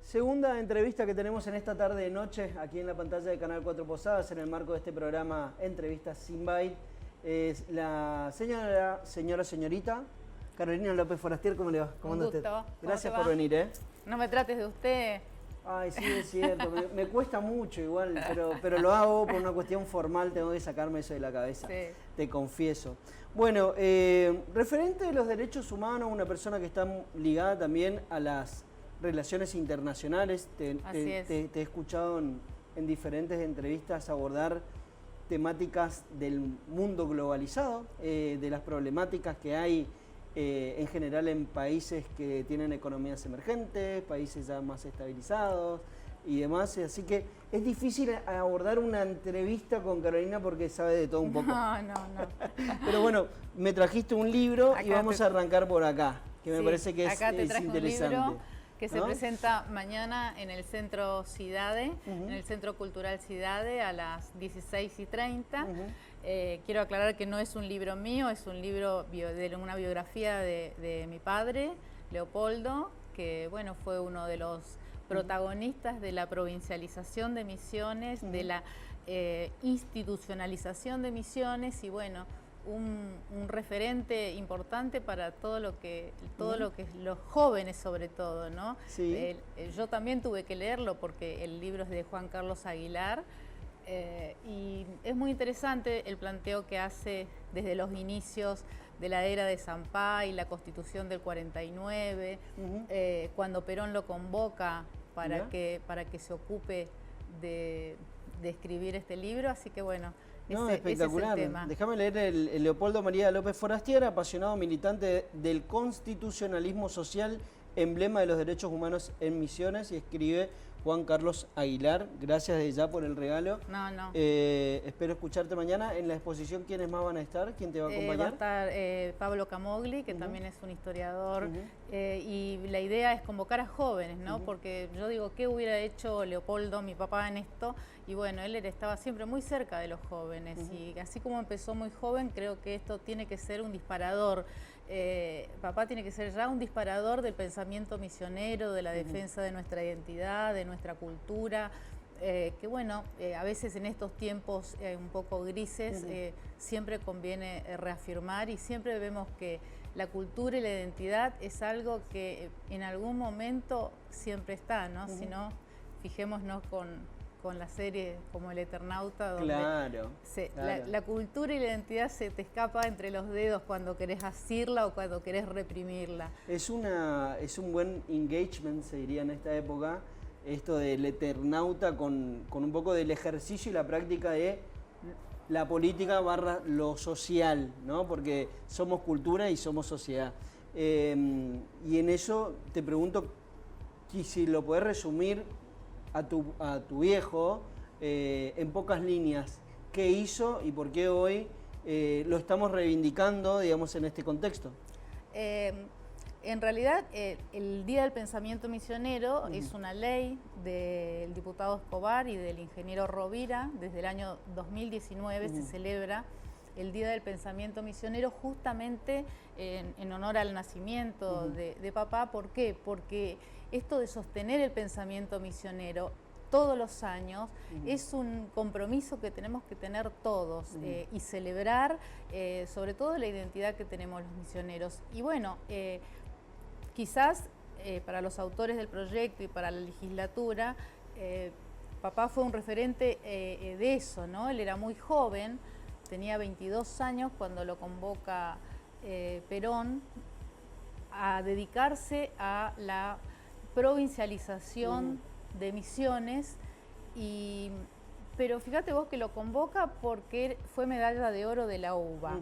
Segunda entrevista que tenemos en esta tarde de noche aquí en la pantalla de Canal 4 Posadas en el marco de este programa Entrevistas Sin Byte. Es la señorita Carolina López Forastier. ¿Cómo le va? ¿Cómo anda usted? Gracias por venir, No me trates de usted. Ay, sí, es cierto. me cuesta mucho igual, pero lo hago por una cuestión formal. Tengo que sacarme eso de la cabeza, sí. Te confieso. Bueno, referente de los derechos humanos, una persona que está ligada también a las relaciones internacionales. Te he escuchado en diferentes entrevistas abordar temáticas del mundo globalizado, de las problemáticas que hay en general en países que tienen economías emergentes, países ya más estabilizados y demás. Así que es difícil abordar una entrevista con Carolina porque sabe de todo un poco. No. Pero bueno, me trajiste un libro y vamos a arrancar por acá, que me parece que acá te traje interesante. Un libro que se presenta mañana en el Centro Cidade, en el Centro Cultural Cidade, a las 16:30. Quiero aclarar que no es un libro mío, es un libro de una biografía de mi padre, Leopoldo, que bueno, fue uno de los protagonistas de la provincialización de Misiones, de la institucionalización de Misiones y bueno, un referente importante para todo lo que los jóvenes sobre todo, ¿no? Sí. Yo también tuve que leerlo porque el libro es de Juan Carlos Aguilar y es muy interesante el planteo que hace desde los inicios de la era de Sampay y la Constitución del 49, cuando Perón lo convoca para que se ocupe de escribir este libro, así que bueno. No, espectacular. Déjame leer el Leopoldo María López Forastier, apasionado militante del constitucionalismo social, emblema de los derechos humanos en Misiones, y escribe Juan Carlos Aguilar. Gracias de ya por el regalo. No. Espero escucharte mañana. En la exposición, ¿quiénes más van a estar? ¿Quién te va a acompañar? Va a estar Pablo Camogli, que también es un historiador, y la idea es convocar a jóvenes, ¿no? Porque yo digo, ¿qué hubiera hecho Leopoldo, mi papá, en esto? Y bueno, él estaba siempre muy cerca de los jóvenes, y así como empezó muy joven, creo que esto tiene que ser un disparador. Papá tiene que ser ya un disparador del pensamiento misionero, de la defensa de nuestra identidad, de nuestra cultura, que bueno, a veces en estos tiempos un poco grises siempre conviene reafirmar, y siempre vemos que la cultura y la identidad es algo que en algún momento siempre está, ¿no? Si no, fijémonos con la serie como El Eternauta, donde la cultura y la identidad se te escapa entre los dedos cuando querés asirla o cuando querés reprimirla. Es un buen engagement, se diría en esta época, esto del Eternauta con un poco del ejercicio y la práctica de la política / lo social, ¿no? Porque somos cultura y somos sociedad. Y en eso te pregunto si lo podés resumir a tu viejo en pocas líneas. ¿Qué hizo y por qué hoy lo estamos reivindicando, digamos, en este contexto? En realidad, el Día del Pensamiento Misionero es una ley del diputado Escobar y del ingeniero Rovira. Desde el año 2019 se celebra el Día del Pensamiento Misionero justamente en honor al nacimiento de papá. ¿Por qué? Porque esto de sostener el pensamiento misionero todos los años es un compromiso que tenemos que tener todos y celebrar sobre todo la identidad que tenemos los misioneros. Y bueno, quizás para los autores del proyecto y para la legislatura, papá fue un referente de eso, ¿no? Él era muy joven, tenía 22 años cuando lo convoca Perón a dedicarse a la provincialización de Misiones, pero fíjate vos que lo convoca porque fue medalla de oro de la UBA.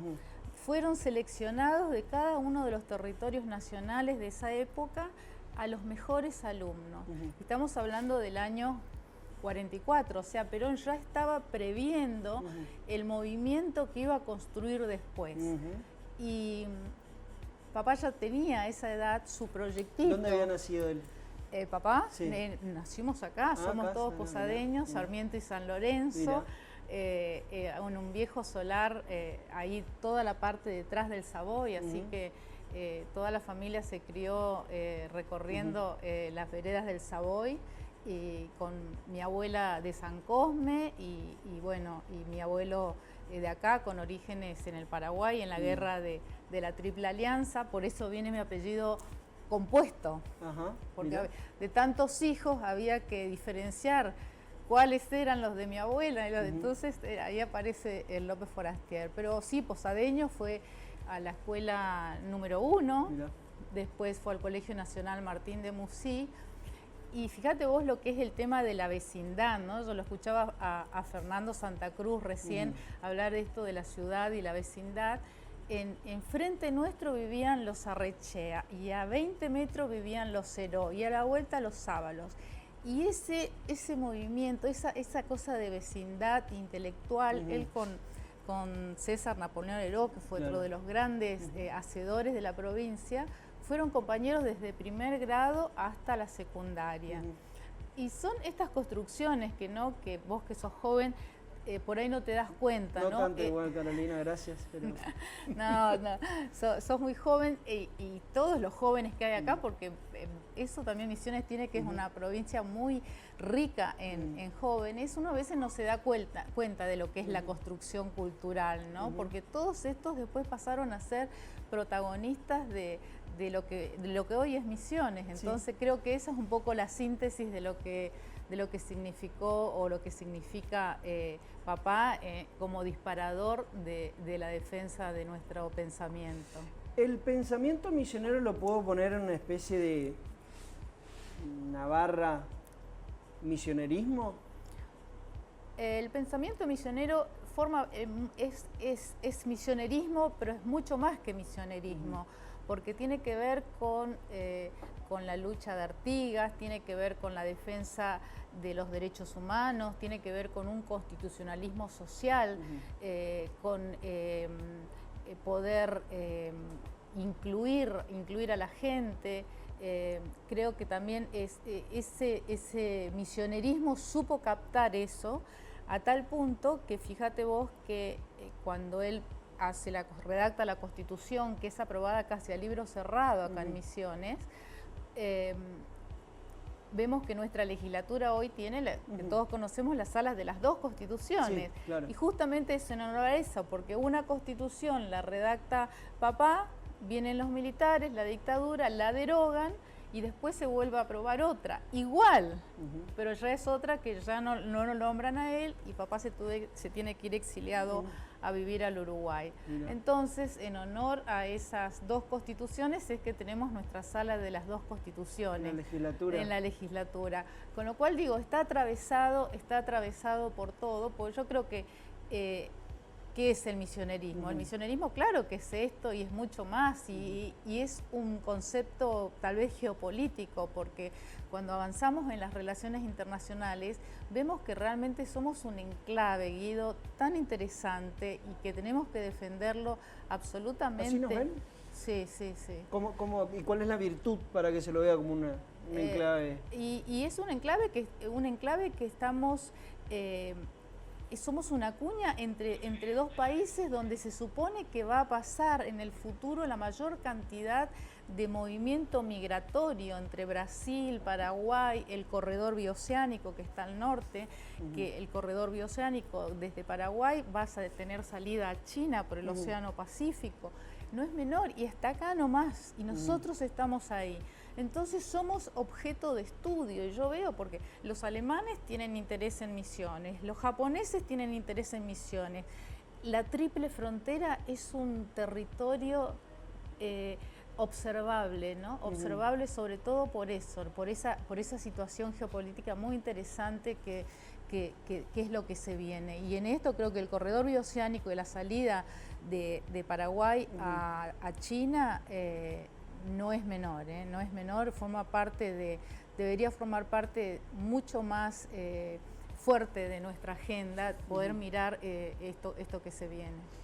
Fueron seleccionados de cada uno de los territorios nacionales de esa época a los mejores alumnos. Estamos hablando del año 44, o sea, Perón ya estaba previendo el movimiento que iba a construir después. Y papá ya tenía a esa edad su proyectito. ¿Dónde había nacido él? Papá, nacimos acá, somos todos posadeños, Sarmiento y San Lorenzo. En un viejo solar, ahí toda la parte detrás del Savoy, así que toda la familia se crió recorriendo las veredas del Savoy, y con mi abuela de San Cosme y mi abuelo de acá con orígenes en el Paraguay, en la guerra de la Triple Alianza. Por eso viene mi apellido compuesto, porque de tantos hijos había que diferenciar cuáles eran los de mi abuela, entonces ahí aparece el López Forastier. Pero sí, Posadeño fue a la escuela número 1, después fue al Colegio Nacional Martín de Musí. Y fíjate vos lo que es el tema de la vecindad, ¿no? Yo lo escuchaba a Fernando Santa Cruz recién hablar de esto de la ciudad y la vecindad. Enfrente nuestro vivían los Arrechea, y a 20 metros vivían los Ceró, y a la vuelta los Sábalos. Y ese movimiento, esa cosa de vecindad intelectual, él con César Napoleón Heró, que fue otro de los grandes hacedores de la provincia, fueron compañeros desde primer grado hasta la secundaria. Y son estas construcciones que vos que sos joven, por ahí no te das cuenta, ¿no? No tanto igual, Carolina, gracias. Pero... sos muy joven, y todos los jóvenes que hay acá, porque eso también Misiones tiene, que es una provincia muy rica en jóvenes. Uno a veces no se da cuenta de lo que es la construcción cultural, ¿no? Porque todos estos después pasaron a ser protagonistas de lo que hoy es Misiones. Entonces creo que esa es un poco la síntesis de lo que significó o lo que significa papá como disparador de la defensa de nuestro pensamiento. El pensamiento misionero lo puedo poner en una especie de Navarra misionerismo. El pensamiento misionero es misionerismo, pero es mucho más que misionerismo, porque tiene que ver con la lucha de Artigas, tiene que ver con la defensa de los derechos humanos, tiene que ver con un constitucionalismo social, con poder incluir a la gente. Creo que también ese misionerismo supo captar eso a tal punto que fíjate vos que cuando él redacta la Constitución, que es aprobada casi a libro cerrado acá en Misiones, vemos que nuestra legislatura hoy tiene, que todos conocemos, las salas de las dos constituciones. Sí, claro. Y justamente es en honor a eso, porque una constitución la redacta papá, vienen los militares, la dictadura, la derogan, y después se vuelve a aprobar otra, igual, pero ya es otra que ya no lo nombran a él, y papá se tiene que ir exiliado a vivir al Uruguay. Entonces, en honor a esas dos constituciones es que tenemos nuestra sala de las dos constituciones. En la legislatura. Con lo cual digo, está atravesado por todo, porque yo creo que ¿qué es el misionerismo? El misionerismo, claro que es esto y es mucho más, y es un concepto tal vez geopolítico, porque cuando avanzamos en las relaciones internacionales vemos que realmente somos un enclave, Guido, tan interesante, y que tenemos que defenderlo absolutamente. ¿Así nos ven? Sí. ¿Y cuál es la virtud para que se lo vea como un enclave? Y es un enclave que estamos... somos una cuña entre dos países donde se supone que va a pasar en el futuro la mayor cantidad de movimiento migratorio entre Brasil, Paraguay, el corredor bioceánico que está al norte, que el corredor bioceánico desde Paraguay vas a tener salida a China por el Océano Pacífico. No es menor, y está acá nomás, y nosotros estamos ahí. Entonces somos objeto de estudio, y yo veo, porque los alemanes tienen interés en Misiones, los japoneses tienen interés en Misiones. La triple frontera es un territorio observable, ¿no? Observable sobre todo por eso, por esa situación geopolítica muy interesante que es lo que se viene. Y en esto creo que el corredor bioceánico y la salida de Paraguay a China no es menor, no es menor, debería formar parte mucho más fuerte de nuestra agenda, poder mirar esto que se viene.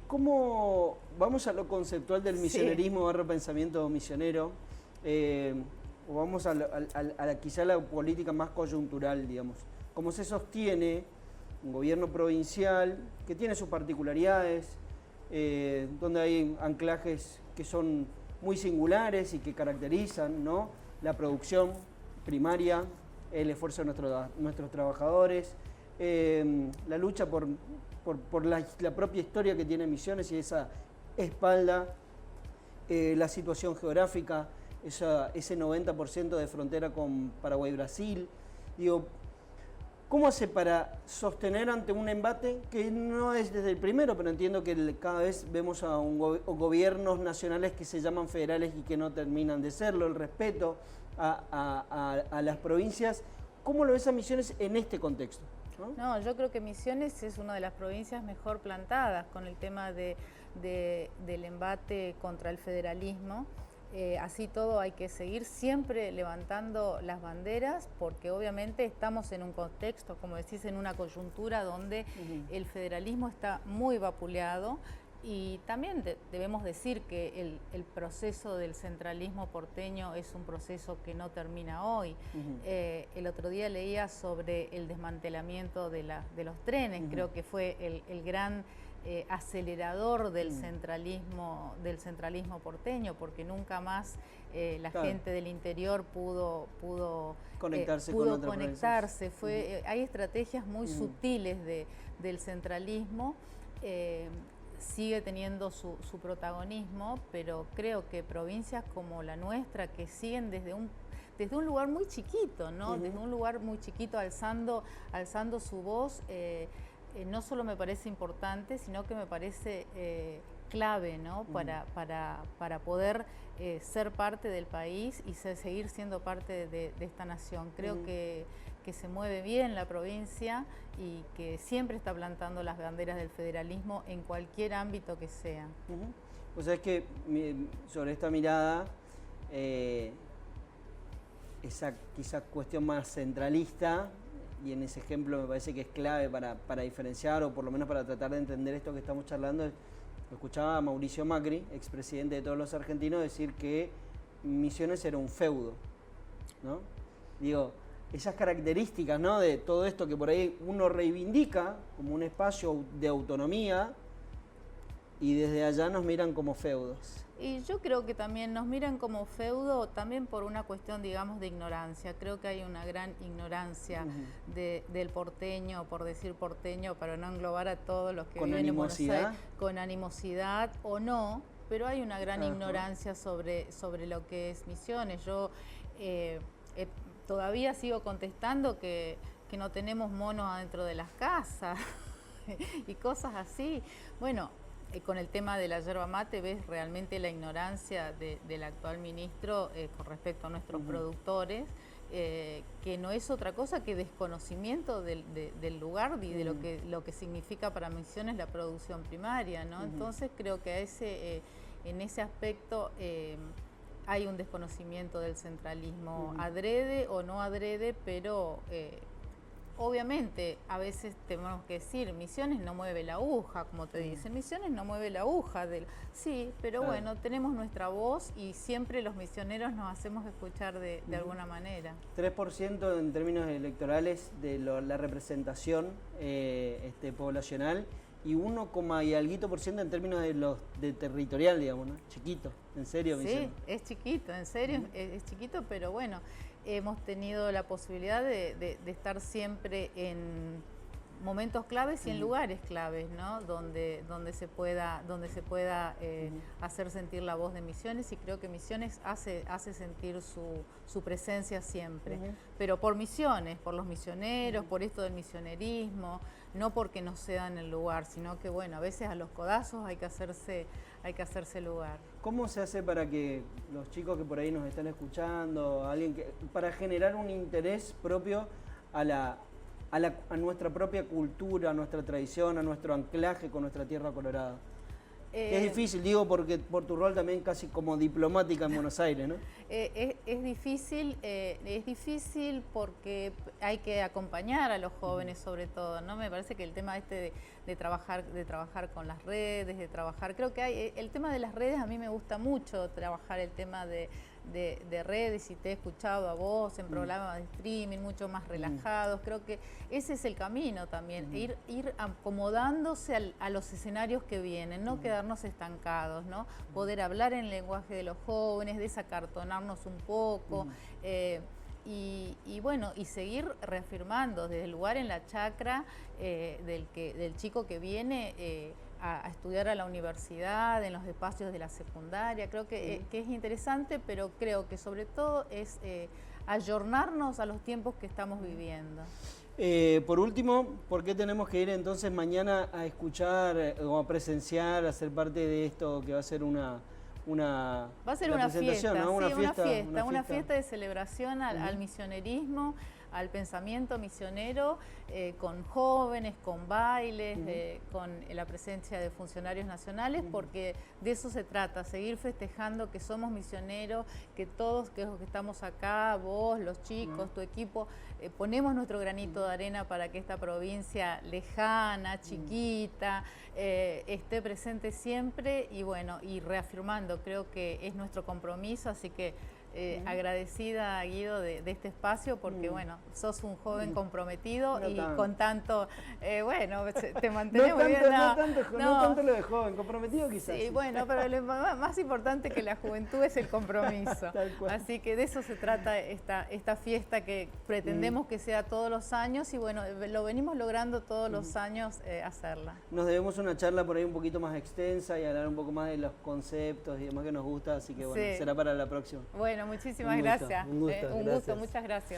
¿Cómo vamos a lo conceptual del misionerismo barra pensamiento misionero? O vamos a quizá la política más coyuntural, digamos. ¿Cómo se sostiene un gobierno provincial que tiene sus particularidades, donde hay anclajes que son muy singulares y que caracterizan, ¿no?, la producción primaria, el esfuerzo de nuestros trabajadores, la lucha por la propia historia que tiene Misiones y esa espalda, la situación geográfica, ese 90% de frontera con Paraguay y Brasil. Digo, ¿cómo hace para sostener ante un embate que no es desde el primero, pero entiendo que cada vez vemos a gobiernos nacionales que se llaman federales y que no terminan de serlo, el respeto a las provincias? ¿Cómo lo ves a Misiones en este contexto? No, yo creo que Misiones es una de las provincias mejor plantadas con el tema del embate contra el federalismo. Así todo hay que seguir siempre levantando las banderas porque obviamente estamos en un contexto, como decís, en una coyuntura donde el federalismo está muy vapuleado y también debemos decir que el proceso del centralismo porteño es un proceso que no termina hoy. El otro día leía sobre el desmantelamiento de los trenes, creo que fue el gran acelerador del centralismo porteño, porque nunca más la gente del interior pudo conectarse. Hay estrategias muy sutiles del centralismo. Sigue teniendo su protagonismo, pero creo que provincias como la nuestra, que siguen desde un lugar muy chiquito, ¿no? Desde un lugar muy chiquito alzando su voz, no solo me parece importante, sino que me parece clave, ¿no? Para poder ser parte del país y seguir siendo parte de esta nación. Creo que se mueve bien la provincia y que siempre está plantando las banderas del federalismo en cualquier ámbito que sea. O sea, es que sobre esta mirada, esa quizás cuestión más centralista, y en ese ejemplo me parece que es clave para diferenciar, o por lo menos para tratar de entender esto que estamos charlando. Escuchaba a Mauricio Macri, expresidente de todos los argentinos, decir que Misiones era un feudo, ¿no? Digo, esas características, ¿no?, de todo esto que por ahí uno reivindica como un espacio de autonomía y desde allá nos miran como feudos. Y yo creo que también nos miran como feudo también por una cuestión, digamos, de ignorancia. Creo que hay una gran ignorancia del porteño, por decir porteño, para no englobar a todos los que viven en Buenos Aires, con animosidad o no, pero hay una gran ignorancia sobre lo que es Misiones. Yo todavía sigo contestando que no tenemos monos adentro de las casas y cosas así. Bueno, con el tema de la yerba mate ves realmente la ignorancia del actual ministro con respecto a nuestros productores, que no es otra cosa que desconocimiento del lugar y de lo que significa para Misiones la producción primaria, ¿no? Entonces creo que en ese aspecto hay un desconocimiento del centralismo, adrede o no adrede, pero obviamente a veces tenemos que decir, Misiones no mueve la aguja, como te dicen, Misiones no mueve la aguja. Sí, pero bueno, tenemos nuestra voz y siempre los misioneros nos hacemos escuchar de alguna manera. 3% en términos electorales de la representación poblacional y 1, y alguito por ciento en términos de territorial, digamos, ¿no? Chiquito, en serio. Sí, es chiquito, en serio, es chiquito, pero bueno, hemos tenido la posibilidad de estar siempre en momentos claves y en lugares claves, ¿no? Donde se pueda hacer sentir la voz de Misiones, y creo que Misiones hace sentir su presencia siempre, pero por Misiones, por los misioneros, por esto del misionerismo, no porque no sea en el lugar, sino que bueno, a veces a los codazos hay que hacerse lugar. ¿Cómo se hace para que los chicos que por ahí nos están escuchando, para generar un interés propio a nuestra propia cultura, a nuestra tradición, a nuestro anclaje con nuestra tierra colorada? Es difícil, digo, porque por tu rol también casi como diplomática en Buenos Aires, ¿no? Es difícil porque hay que acompañar a los jóvenes sobre todo, ¿no? Me parece que el tema de trabajar con las redes, creo que el tema de las redes a mí me gusta mucho trabajar el tema de de redes, y te he escuchado a vos en programas de streaming mucho más relajados. Creo que ese es el camino también, ir acomodándose a los escenarios que vienen, no quedarnos estancados, ¿no? Poder hablar en el lenguaje de los jóvenes, desacartonarnos un poco. Y bueno, y seguir reafirmando desde el lugar en la chacra del chico que viene a estudiar a la universidad, en los espacios de la secundaria. Creo que es interesante, pero creo que sobre todo es ayornarnos a los tiempos que estamos viviendo. Por último, ¿por qué tenemos que ir entonces mañana a escuchar o a presenciar, a ser parte de esto que va a ser una fiesta, ¿no? Una fiesta de celebración al misionerismo, al pensamiento misionero, con jóvenes, con bailes, con la presencia de funcionarios nacionales, porque de eso se trata, seguir festejando que somos misioneros, que todos que estamos acá, vos, los chicos, tu equipo, ponemos nuestro granito de arena para que esta provincia lejana, chiquita, esté presente siempre, y bueno, y reafirmando, creo que es nuestro compromiso, así que agradecida, Guido, de este espacio, porque bueno, sos un joven comprometido y con tanto, bueno, te mantenemos bien. No tanto lo de joven, comprometido quizás. Sí, bueno, pero lo más importante que la juventud es el compromiso. Así que de eso se trata esta fiesta, que pretendemos que sea todos los años, y bueno, lo venimos logrando todos los años hacerla. Nos debemos una charla por ahí un poquito más extensa y hablar un poco más de los conceptos y demás que nos gusta, así que bueno, será para la próxima. Bueno, muchísimas gracias. Un gusto, muchas gracias.